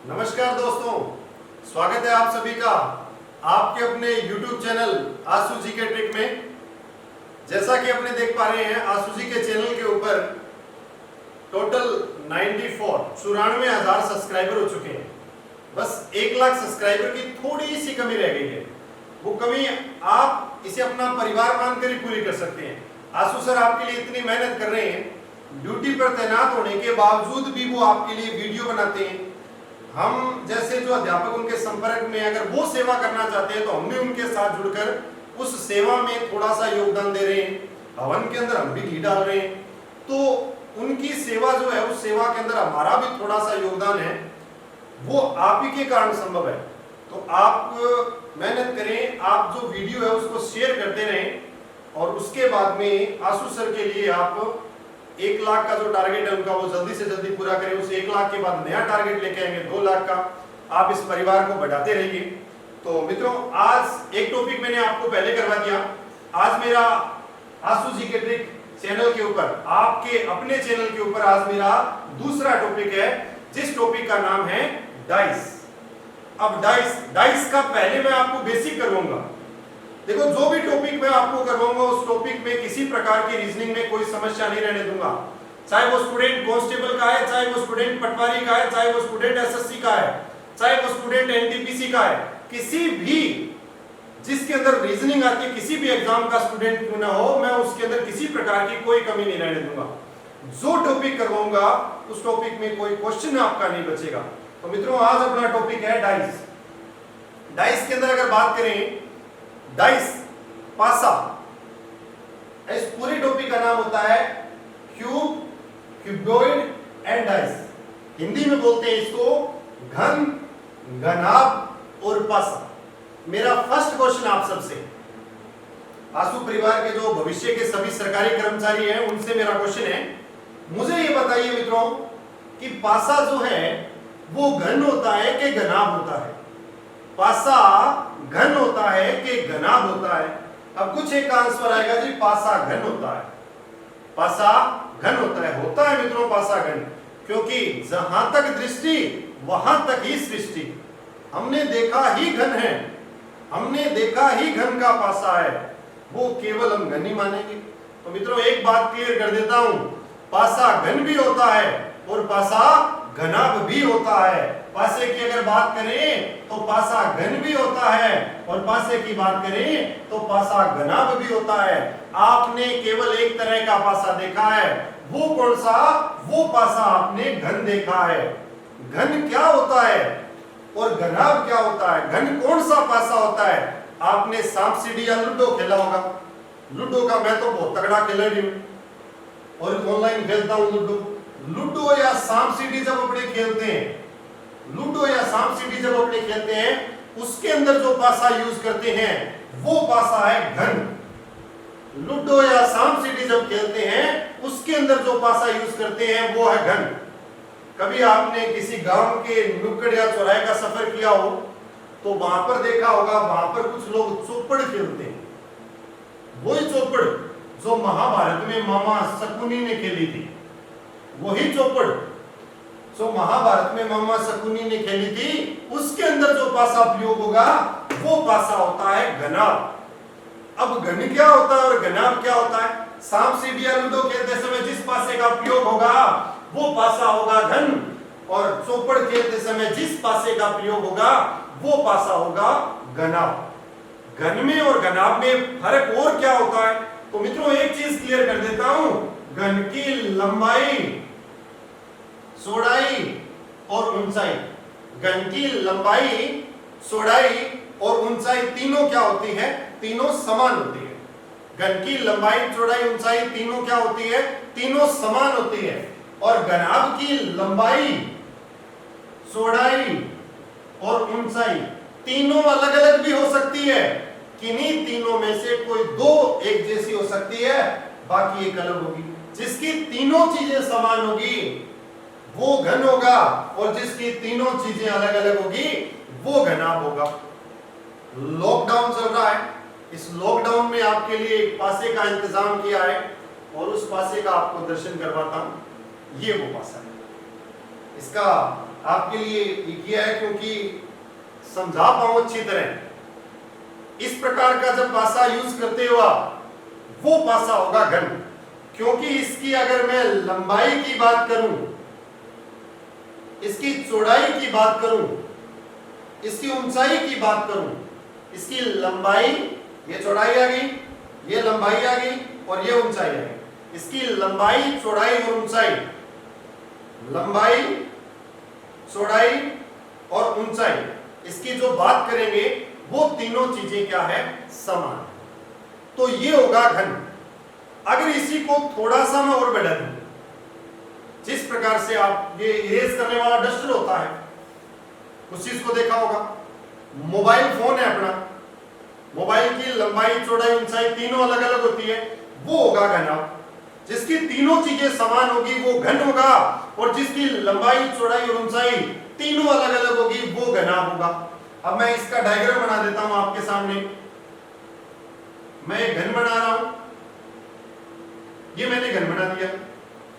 नमस्कार दोस्तों, स्वागत है आप सभी का आपके अपने YouTube चैनल आशु जी के ट्रिक में। जैसा कि अपने देख पा रहे हैं, आशु जी के चैनल के ऊपर टोटल 94,94,000 सब्सक्राइबर हो चुके हैं। बस 1 लाख सब्सक्राइबर की थोड़ी सी कमी रह गई है। वो कमी आप इसे अपना परिवार मानकर ही पूरी कर सकते हैं। आशु सर आपके लिए इतनी मेहनत कर रहे हैं, ड्यूटी पर तैनात होने के बावजूद भी वो आपके लिए वीडियो बनाते हैं। हम जैसे जो अध्यापक उनके संपर्क में अगर वो सेवा करना चाहते हैं तो हम भी उनके साथ जुड़कर उस सेवा में थोड़ा सा योगदान दे रहे हैं। हवन के अंदर हम भी घी डाल रहे हैं, तो उनकी सेवा जो है उस सेवा के अंदर हमारा भी थोड़ा सा योगदान है, वो आप ही के कारण संभव है। तो आप मेहनत करें, आप जो वीडियो है उसको शेयर करते रहें और उसके बाद में आशु सर के लिए आप 1 लाख का जो टारगेट है उनका वो जल्दी से जल्दी पूरा करें। उस 1 लाख के बाद नया टारगेट लेके आएंगे 2 लाख का। आप इस परिवार को बढ़ाते रहिए। तो मित्रों, आज एक टॉपिक मैंने आपको पहले करवा दिया। आज मेरा आशु जी के ट्रिक चैनल के ऊपर, आपके अपने चैनल के ऊपर आज मेरा दूसरा टॉपिक है, जिस टॉपिक का नाम है डाइस। अब डाइस का पहले मैं आपको बेसिक करवाऊंगा। देखो, जो भी टॉपिक मैं आपको करवाऊंगा उस टॉपिक में किसी प्रकार की रीजनिंग में कोई समस्या नहीं रहने दूंगा। चाहे वो स्टूडेंट कांस्टेबल का है, चाहे वो स्टूडेंट पटवारी का है, चाहे वो स्टूडेंट एसएससी का है, चाहे वो स्टूडेंट एनटीपीसी का है, किसी भी जिसके अंदर रीजनिंग आती है, किसी भी एग्जाम का स्टूडेंट क्यों ना हो, मैं उसके अंदर किसी प्रकार की कोई कमी नहीं रहने दूंगा। जो टॉपिक करवाऊंगा उस टॉपिक में कोई क्वेश्चन आपका नहीं बचेगा। तो मित्रों, आज अपना टॉपिक है डाइस। डाइस के अंदर अगर बात करें, डाइस, पासा, इस पूरे टॉपिक का नाम होता है cube, cuboid and dice. Hindi में बोलते हैं इसको घन, घनाभ और पासा। मेरा फर्स्ट क्वेश्चन आप सबसे, आशु परिवार के जो भविष्य के सभी सरकारी कर्मचारी हैं उनसे मेरा क्वेश्चन है, मुझे ये बताइए मित्रों कि पासा जो है वो घन होता है कि घनाभ होता है? पासा घन होता है कि घनाभ होता है? अब कुछ एक आंसर आएगा जी, पासा घन होता है। पासा घन होता है मित्रों, पासा घन, क्योंकि जहां तक दृष्टि वहां तक ही सृष्टि। हमने देखा ही घन है, हमने देखा ही घन का पासा है, वो केवल हम घन ही मानेंगे। तो मित्रों, एक बात क्लियर कर देता हूं, पासा घन भी होता है और पासा घनाभ भी होता है। पासे की अगर बात करें तो पासा घन भी होता है और पासे की बात करें तो पासा घनाभ भी होता है। आपने केवल एक तरह का पासा देखा है, वो कौन सा? वो पासा आपने घन देखा है। घन क्या होता है और घनाभ क्या होता है? घन कौन सा पासा होता है? आपने सांप सीढ़ी या लूडो खेला होगा। लूडो का मैं तो बहुत तगड़ा खिलाड़ी हूं और ऑनलाइन खेलता हूं लूडो। लूडो या सांप सीढ़ी जब अपने खेलते हैं, लूडो या सांप सीढ़ी जब अपने खेलते हैं, उसके अंदर जो पासा यूज करते हैं वो पासा है घन। लूडो या सांप सीढ़ी जब खेलते हैं उसके अंदर जो पासा यूज करते हैं वो है घन। कभी आपने किसी गांव के नुक्कड़ या चौराहे का सफर किया हो तो वहां पर देखा होगा, वहां पर कुछ लोग चौपड़ खेलते हैं। वही चौपड़ जो महाभारत में मामा शकुनी ने खेली थी, वही चौपड़ जो महाभारत में मामा शकुनी ने खेली थी, उसके अंदर जो पासा प्रयोग होगा वो पासा होता है घनाभ। अब घन क्या होता है और घनाभ क्या होता है? सांप सीढ़ी या लूडो खेलते समय जिस पासे का प्रयोग होगा वो पासा होगा घन, और चौपड़ खेलते समय जिस पासे का प्रयोग होगा वो पासा होगा घनाभ। घन में और घनाभ में फर्क और क्या होता है? तो मित्रों, एक चीज क्लियर कर देता हूं, घन की लंबाई, चौड़ाई और ऊंचाई, घन की लंबाई, चौड़ाई और ऊंचाई तीनों क्या होती है? तीनों समान होती है। घन की लंबाई, चौड़ाई, ऊंचाई तीनों क्या होती है? तीनों समान होती है। और घनाभ की लंबाई, चौड़ाई और ऊंचाई तीनों अलग अलग भी हो सकती है। किन्हीं तीनों में से कोई दो एक जैसी हो सकती है, बाकी एक अलग होगी। जिसकी तीनों चीजें समान होगी वो घन होगा और जिसकी तीनों चीजें अलग अलग होगी वो घनाभ होगा। लॉकडाउन चल रहा है, इस लॉकडाउन में आपके लिए एक पासे का इंतजाम किया है और उस पासे का आपको दर्शन करवाता हूं। ये वो पासा है, इसका आपके लिए ये किया है क्योंकि समझा पाऊं अच्छी तरह। इस प्रकार का जब पासा यूज करते हो आप, वो पासा होगा घन, क्योंकि इसकी अगर मैं लंबाई की बात करूं, इसकी चौड़ाई की बात करूं, इसकी ऊंचाई की बात करूं, इसकी लंबाई, ये चौड़ाई आ गई, ये लंबाई आ गई और ये ऊंचाई आ गई। इसकी लंबाई, चौड़ाई और ऊंचाई, लंबाई, चौड़ाई और ऊंचाई, इसकी जो बात करेंगे वो तीनों चीजें क्या है, समान। तो ये होगा घन। अगर इसी को थोड़ा सा मैं और बढ़ा दूं, जिस प्रकार से आप ये इरेज करने वाला डस्टर होता है, उस चीज को देखा होगा। मोबाइल फोन है अपना, मोबाइल की लंबाई, चौड़ाई, ऊंचाई तीनों अलग अलग होती है, वो होगा घन। जिसकी तीनों चीजें समान होगी वो घन होगा, और जिसकी लंबाई, चौड़ाई और ऊंचाई तीनों अलग अलग होगी वो घनाभ होगा। अब मैं इसका डायग्राम बना देता हूं आपके सामने। मैं एक घन बना रहा हूं, ये मैंने घन बना दिया,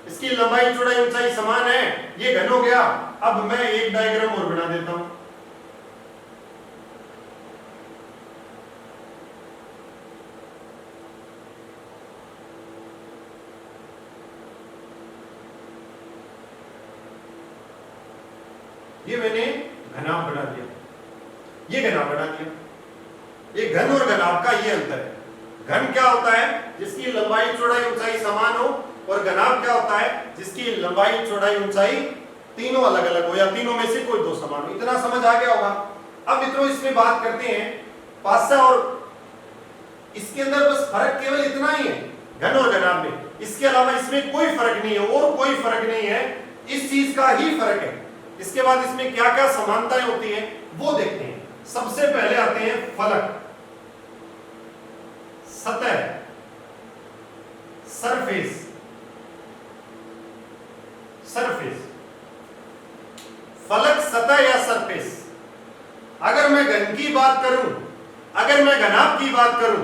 इसकी लंबाई, चौड़ाई, ऊंचाई समान है, ये घन हो गया। अब मैं एक डायग्राम और बना देता हूं। ये मैंने घनाभ बना दिया, ये घनाभ बना दिया। ये घन और घनाभ का ये अंतर है। घन क्या होता है, जिसकी लंबाई, चौड़ाई, ऊंचाई समान हो, और घनाभ क्या होता है, जिसकी लंबाई, चौड़ाई, ऊंचाई तीनों अलग अलग हो, या तीनों में से कोई दो समान हो। इतना समझ आ गया होगा। अब मित्रों इसमें बात करते हैं पासा, और इसके अंदर बस फर्क केवल इतना ही है घन और घनाभ में, इसके अलावा इसमें कोई फर्क नहीं है, और कोई फर्क नहीं है, इस चीज का ही फर्क है। इसके बाद इसमें क्या क्या समानताएं होती है वो देखते हैं। सबसे पहले आते हैं फलक, सतह, सरफेस, सरफेस। फलक, सतह या सरफेस। अगर मैं घन की बात करूं, अगर मैं घनाभ की बात करूं,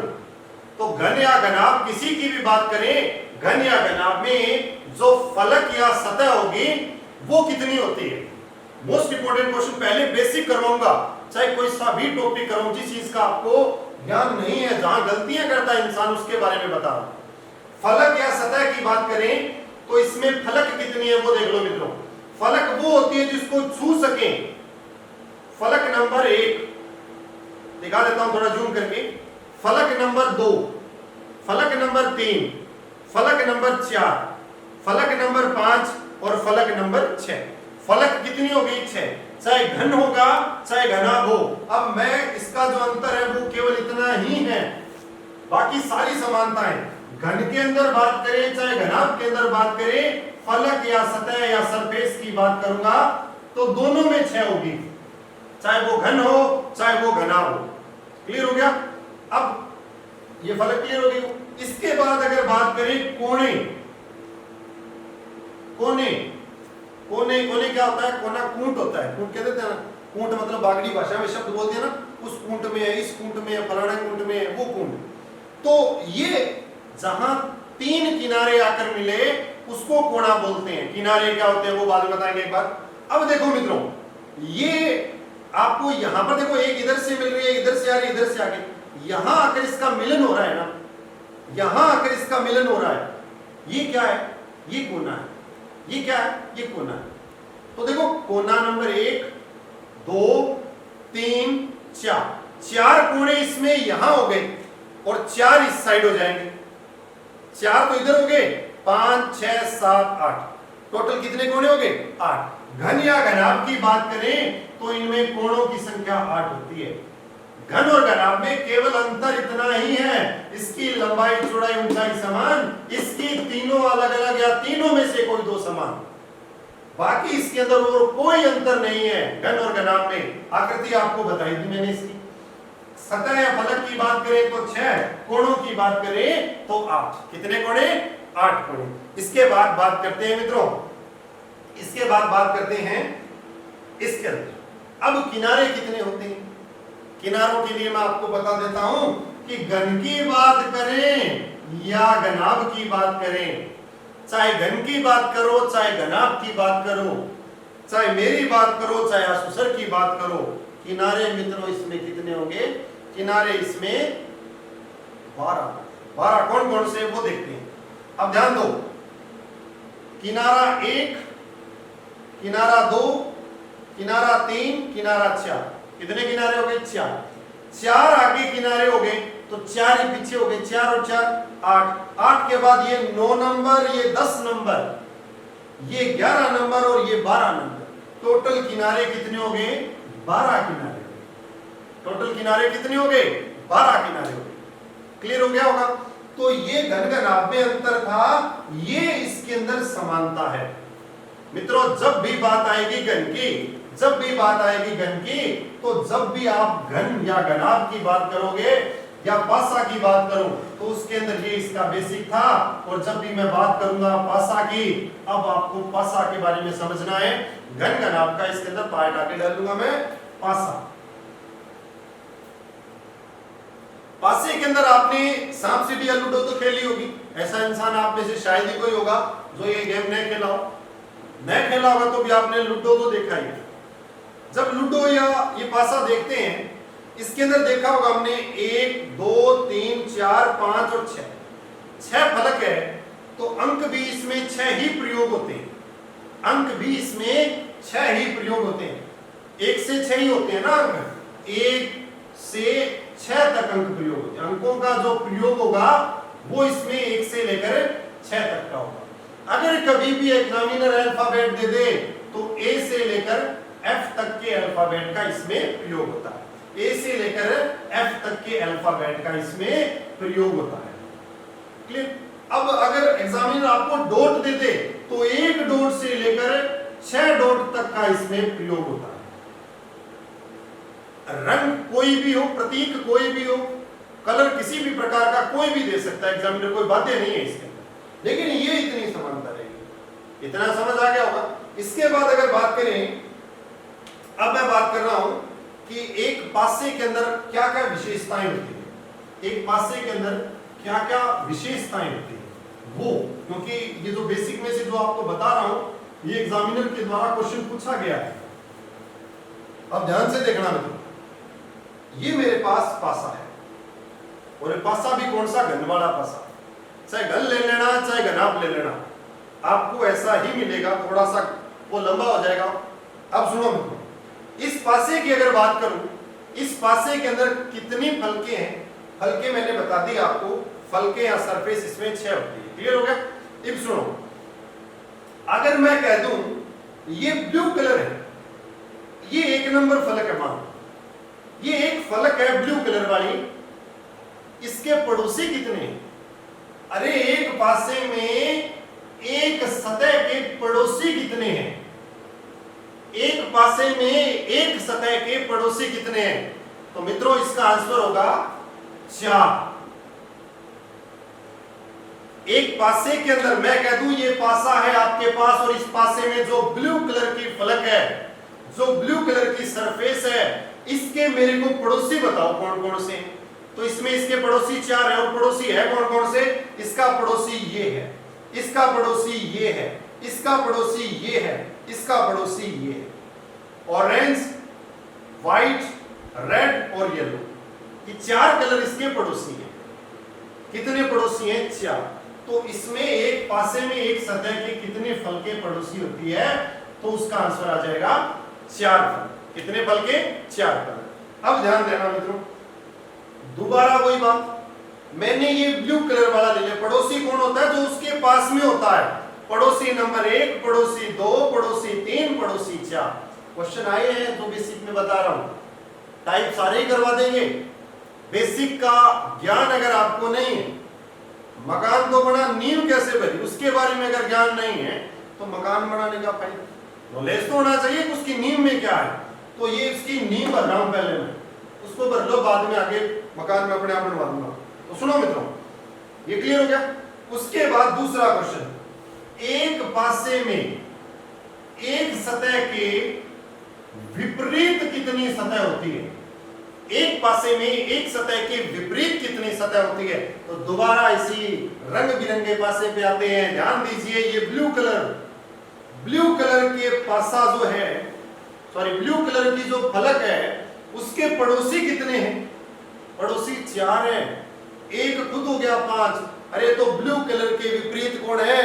तो घन या घनाभ किसी की भी बात करें, घन या घनाभ में जो फलक या सतह होगी वो कितनी होती है। मोस्ट इंपोर्टेंट क्वेश्चन, पहले बेसिक करवाऊंगा, चाहे कोई सा भी टॉपिक कराऊं, जिस चीज का आपको ज्ञान नहीं है, जहां गलतियां करता है इंसान, उसके बारे में बता रहा हूं। फलक या सतह की बात करें तो इसमें फलक कितनी है वो देख लो मित्रों। फलक वो होती है जिसको छू सके। फलक नंबर 1 दिखा देता हूं थोड़ा जूम करके। फलक नंबर 2, फलक नंबर 3, फलक नंबर 4, फलक नंबर 5 और फलक नंबर 6। फलक कितनी होगी, 6, चाहे घन होगा चाहे घनाभ हो। अब मैं इसका जो अंतर है वो केवल इतना ही है, बाकी सारी समानताएं। घन के अंदर बात करें चाहे घनाभ के अंदर बात करें, फलक या सतह या सरफेस की बात करूंगा तो दोनों में 6 होगी, चाहे वो घन हो चाहे वो घनाभ हो। क्लियर हो गया। अब ये फलक क्लियर हो गई। इसके बाद अगर बात करें कोणे, कोने, कोने, कोने क्या होता है, कोना कूंट होता है। कूंट कहते हैं ना, कूंट मतलब बागड़ी भाषा में शब्द बोलते हैं ना, उस कूंट में है, इस कूंट में है, फलाना कूंट में है, वो कूंट। तो ये जहां 3 किनारे आकर मिले उसको कोना बोलते हैं। किनारे क्या होते हैं वो बाद में बताएंगे एक बार। अब देखो मित्रों, ये आपको यहां पर देखो, एक इधर से मिल रही है, इधर से आ रही है, इधर से आके, यहां आकर इसका मिलन हो रहा है ना, यहां आकर इसका मिलन हो रहा है। ये क्या है, ये कोना है। ये क्या है, ये कोना है। तो देखो कोना नंबर 1, 2, 3, 4 कोने इसमें यहां हो गए, और 4 इस साइड हो जाएंगे। 4 तो इधर हो गए, 5, 6, 7, 8, टोटल कितने कोने हो गए, 8। घन या घनाभ की बात करें तो इनमें कोणों की संख्या 8 होती है। घन और घनाभ में केवल अंतर इतना ही है, इसकी लंबाई, चौड़ाई, ऊंचाई समान, इसकी तीनों अलग अलग या तीनों में से कोई 2 समान, बाकी इसके अंदर और कोई अंतर नहीं है। घन और घनाभ में आकृति आपको बताई थी मैंने इसकी। सतह या फलक की बात करें तो 6, कोणों की बात करें तो 8। कितने कोणे, 8 कोणे। इसके बाद बात करते हैं मित्रों, इसके बाद बात करते हैं इसके अंदर अब किनारे कितने होते हैं। किनारों के लिए मैं आपको बता देता हूं कि घन की बात करें या घनाभ की बात करें, चाहे घन की बात करो चाहे घनाभ की बात करो, चाहे मेरी बात करो चाहे आसू सर की बात करो, किनारे मित्रों इसमें कितने होंगे? किनारे इसमें 12। 12 कौन कौन से वो देखते हैं। अब ध्यान दो, किनारा 1, किनारा 2, किनारा 3, किनारा 4, कितने किनारे हो गए? 4। 4 आगे किनारे हो गए तो 4 ही पीछे हो गए, 4 और 4 8। 8 के बाद ये 9 नंबर, ये 10 नंबर, ये 11 नंबर और ये 12 नंबर। टोटल किनारे कितने हो गए? 12 किनारे। टोटल किनारे कितने हो गए? 12 किनारे हो गए। क्लियर हो गया होगा। तो ये घन घनाभ में अंतर था, ये इसके अंदर समानता है। मित्रों जब भी बात आएगी घन की, जब भी बात आएगी घन की, तो जब भी आप घन या घनाभ की बात करोगे या पासा की बात करूं तो उसके अंदर ये इसका बेसिक था। और जब भी मैं बात करूंगा पासा की, अब आपको पासा के बारे में समझना है। घन घनाभ का इसके अंदर पार्ट आके डालूंगा मैं, पासा। पासे के अंदर आपने सांप सीढ़ी या लूडो तो खेली होगी। ऐसा इंसान आप में से शायद ही कोई होगा जो ये गेम नहीं खेला हो। नहीं खेला होगा तो भी आपने लूडो तो देखा ही है। जब लूडो या ये पासा देखते हैं, इसके अंदर देखा होगा हमने 1 2 3 4 5 और 6, 6 फलक है। तो अंक भी इसमें 6 ही प्रयोग होते हैं। अंक भी इसमें 6 ही प्रयोग होते हैं। 1 से 6 ही होते हैं ना अंक। 1 से 6 तक अंक प्रयोग होते हैं। अंकों का जो प्रयोग होगा वो इसमें 1 से लेकर 6 तक का होगा। अगर कभी भी एग्जामिनर अल्फाबेट दे दे तो A से लेकर F तक के अल्फाबेट का इसमें प्रयोग होता है। A से लेकर F तक के अल्फाबेट का इसमें प्रयोग होता है। क्लियर। अब अगर एग्जामिनर आपको डॉट दे दे तो 1 डॉट से लेकर 6 डॉट तक का इसमें प्रयोग होता है। रंग कोई भी हो, प्रतीक कोई भी हो, कलर किसी भी प्रकार का कोई भी दे सकता है एग्जामिनर, कोई बातें नहीं है इसके अंदर। लेकिन ये इतनी समानता रहेगी। इतना समझ आ गया होगा। इसके बाद अगर बात करें, अब मैं बात कर रहा हूं कि एक पासे के अंदर क्या क्या विशेषताएं होती है। एक पासे के अंदर क्या क्या विशेषताएं होती है वो, क्योंकि ये जो बेसिक में से जो आपको बता रहा हूं ये एग्जामिनर के द्वारा क्वेश्चन पूछा गया है। अब ध्यान से देखना मित्रों, ये मेरे पास पासा है और ये पासा भी कौन सा? घन वाला पासा। चाहे घन ले लेना चाहे घनाभ ले लेना, आपको ऐसा ही मिलेगा। थोड़ा सा वो लंबा हो जाएगा। अब सुनो मित्रों, इस पासे की अगर बात करूं, इस पासे के अंदर कितनी फलके हैं? फलके मैंने बता दी आपको, फलके या सरफेस इसमें 6 होती है। क्लियर हो गया। अब सुनो, अगर मैं कह दूं ये ब्लू कलर है, ये 1 नंबर फलक है, मान ये एक फलक है ब्लू कलर वाली, इसके पड़ोसी कितने हैं? अरे एक पासे में एक सतह के पड़ोसी कितने हैं? एक पासे में एक सतह के पड़ोसी कितने हैं? तो मित्रों इसका आंसर होगा 4। एक पासे के अंदर मैं कह दूं ये पासा है आपके पास और इस पासे में जो ब्लू कलर की फलक है, जो ब्लू कलर की सरफेस है, इसके मेरे को पड़ोसी बताओ कौन कौन से। तो इसमें इसके पड़ोसी 4 है और पड़ोसी है कौन कौन से? इसका पड़ोसी ये है, इसका पड़ोसी ये है, इसका पड़ोसी ये है, इसका पड़ोसी ये है। ऑरेंज, व्हाइट, रेड और येलो, ये 4 कलर इसके पड़ोसी हैं। कितने पड़ोसी हैं? 4। तो इसमें एक पासे में एक सतह के कितने फल के पड़ोसी होती है? तो उसका आंसर आ जाएगा 4 फल। कितने फल के? 4 फल। अब ध्यान देना मित्रों, दोबारा वही बात, मैंने ये ब्लू कलर वाला ले लिया। पड़ोसी कौन होता है? जो उसके पास में होता है। पड़ोसी नंबर 1, पड़ोसी 2, पड़ोसी 3, पड़ोसी 4। क्वेश्चन आए हैं जो बेसिक में बता रहा हूं, टाइप सारे ही करवा देंगे। बेसिक का ज्ञान अगर आपको नहीं है, मकान तो बना, नींव कैसे बनी उसके बारे में अगर ज्ञान नहीं है तो मकान बनाने का फायदा। नॉलेज तो होना चाहिए कि उसकी नींव में क्या है। तो ये इसकी नींव भर रहा हूं पहले मैं, उसको भर लो, बाद में आगे मकान में अपने आप बनवा दूंगा। तो सुनो मित्रों, ये क्लियर हो गया। उसके बाद दूसरा क्वेश्चन, एक पासे में एक सतह के विपरीत कितनी सतह होती है? एक पासे में एक सतह के विपरीत कितनी सतह होती है? तो दोबारा इसी रंग बिरंगे पासे पे आते हैं। ध्यान दीजिए, ये ब्लू कलर ब्लू कलर के पासा जो है, सॉरी ब्लू कलर की जो फलक है उसके पड़ोसी कितने हैं? पड़ोसी 4 हैं, एक खुद हो गया 5। अरे तो ब्लू कलर के विपरीत कौन है?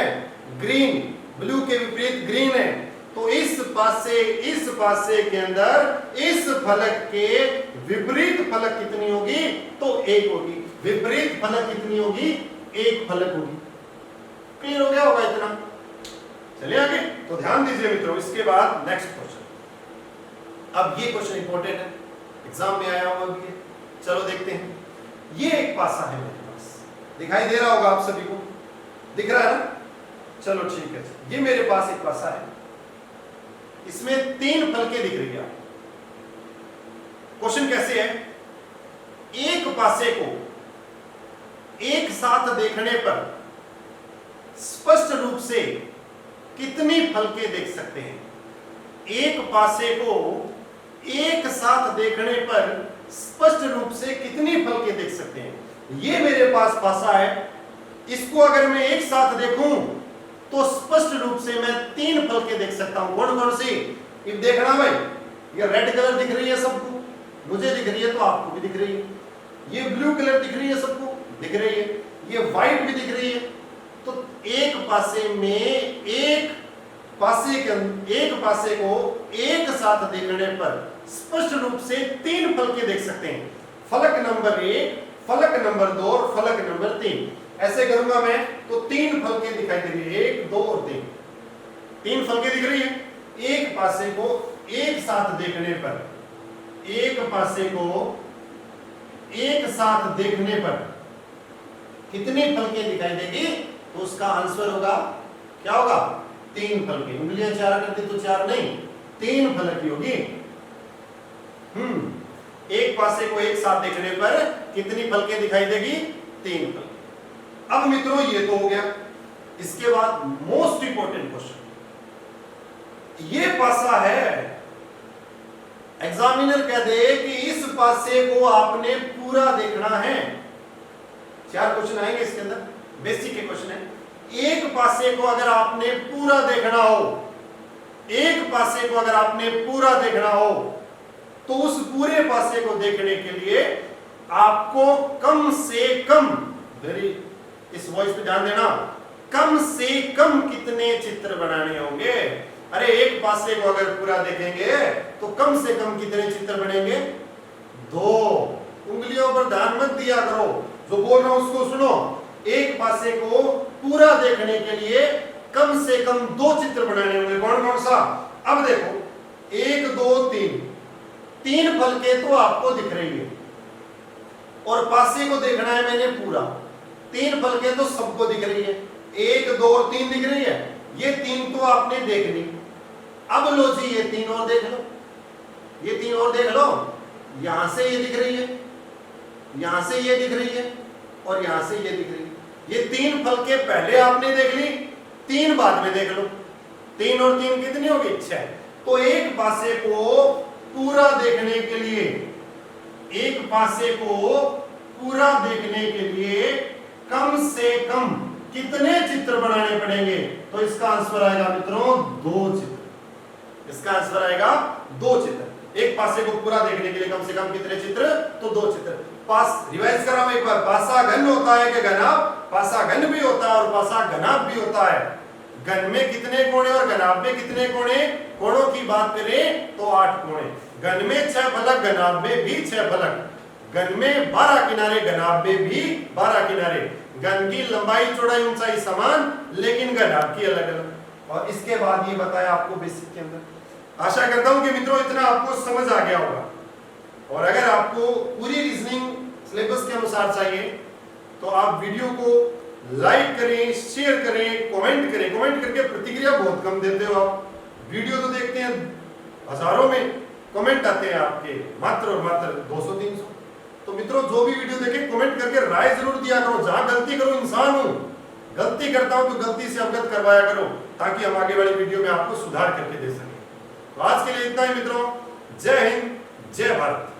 ग्रीन। ब्लू के विपरीत ग्रीन है, तो इस पासे के अंदर इस फलक के विपरीत फलक कितनी होगी? तो 1 होगी। विपरीत फलक कितनी होगी? 1 फलक होगी। क्लियर हो गया होगा इतना? चलिए आगे। तो ध्यान दीजिए मित्रों, इसके बाद नेक्स्ट क्वेश्चन। अब ये क्वेश्चन इंपॉर्टेंट है, एग्जाम में आया हुआ भी है। चलो देखते हैं। ये एक पासा है मेरे पास, दिखाई दे रहा होगा आप सभी को, दिख रहा है ना? चलो ठीक है, ये मेरे पास एक पासा है, इसमें 3 फलकें दिख रही है। क्वेश्चन कैसे है? एक पासे को एक साथ देखने पर स्पष्ट रूप से कितनी फलकें देख सकते हैं? एक पासे को एक साथ देखने पर स्पष्ट रूप से कितनी फलकें देख सकते हैं? ये मेरे पास पासा है, इसको अगर मैं एक साथ देखूं तो स्पष्ट रूप से मैं 3 फलकें देख सकता हूं। कौन कौन सी? ये देखना भाई, ये रेड कलर दिख रही है सबको, मुझे दिख रही है तो आपको भी दिख रही है। ये ब्लू कलर दिख रही है सबको, दिख रही है। ये व्हाइट भी दिख रही है। तो एक पासे में एक पासे को एक साथ देखने पर स्पष्ट रूप से 3 फलकें देख सकते हैं। फलक नंबर 1, फलक नंबर 2 और फलक नंबर 3। ऐसे करूंगा मैं तो 3 फलकें दिखाई दे रही है, 1, 2 और 3। 3 फलकें दिख रही है। एक पासे को एक साथ देखने पर, एक पासे को एक साथ देखने पर कितनी फलकें दिखाई देगी? तो उसका आंसर होगा, क्या होगा? 3 फलकें। उंगलियां 4 करती तो 4 नहीं, 3 फलक होगी। एक पासे को एक साथ देखने पर कितनी फलकें दिखाई देगी? 3 फलकें। अब मित्रों ये तो हो गया। इसके बाद मोस्ट इंपॉर्टेंट क्वेश्चन, ये पासा है, एग्जामिनर कह दे कि इस पासे को आपने पूरा देखना है। 4 क्वेश्चन आएंगे इसके अंदर, बेसिक के क्वेश्चन है। एक पासे को अगर आपने पूरा देखना हो, एक पासे को अगर आपने पूरा देखना हो, तो उस पूरे पासे को देखने के लिए आपको कम से कम, इस वॉइस पे ध्यान देना, कम से कम कितने चित्र बनाने होंगे? अरे एक पासे को अगर पूरा देखेंगे तो कम से कम कितने चित्र बनेंगे? 2। उंगलियों पर ध्यान मत दिया करो, जो बोल रहा हूं उसको सुनो। एक पासे को पूरा देखने के लिए कम से कम 2 चित्र बनाने होंगे। कौन कौन सा? अब देखो, 1, 2, 3, 3 फलकें तो आपको दिख रही है, और पासे को देखना है मैंने पूरा। 3 फलकें तो सबको दिख रही है, 1, 2 और 3 दिख रही है। ये 3 तो आपने देख ली। अब लो जी, ये 3 और देख लो, ये 3 और देख लो। यहां से ये दिख रही है, यहां से ये दिख रही है, और यहां से ये दिख रही है। ये 3 फलकें पहले आपने देख ली, 3 बाद में देख लो। 3 और 3 कितनी होगी? 6। तो एक पासे को पूरा देखने के लिए, एक पासे को पूरा देखने के लिए कम से कम कितने चित्र बनाने पड़ेंगे? तो इसका आंसर आएगा मित्रों 2 चित्र। इसका आंसर आएगा 2 चित्र। एक पासे को पूरा देखने के लिए कम से कम कितने चित्र? तो 2 चित्र। पास रिवाइज कर रहा हूं एक बार, पासा घन होता है कि घनाभ? पासा घन भी होता है और पासा घनाभ भी होता है। घन में कितने कोणे और घनाभ में कितने कोणे? कोणों की बात करें तो 8 कोणे। घन में 6 फलक, घनाभ में भी 6 फलक। घन में 12 किनारे, घनाभ में भी 12 किनारे। घन की लंबाई चौड़ाई ऊंचाई समान, लेकिन घनाभ की अलग अलग। और इसके बाद ये बताया आपको बेसिक के अंदर। आशा करता हूं कि मित्रों इतना आपको समझ आ गया होगा। और अगर आपको पूरी रीजनिंग सिलेबस के अनुसार चाहिए तो आप वीडियो को लाइक करें, शेयर करें, कमेंट करें। कमेंट करके प्रतिक्रिया बहुत कम देते हो आप। वीडियो तो देखते हैं हजारों में, कमेंट आते हैं आपके मात्र और मात्र 200-300। तो मित्रों जो भी वीडियो देखें कमेंट करके राय जरूर दिया करो। जहां गलती करो, इंसान हूं, गलती करता हूं तो गलती से अवगत करवाया करो, ताकि हम आगे वाली वीडियो में आपको सुधार करके दे सकें। तो आज के लिए इतना ही मित्रों। जय हिंद, जय भारत।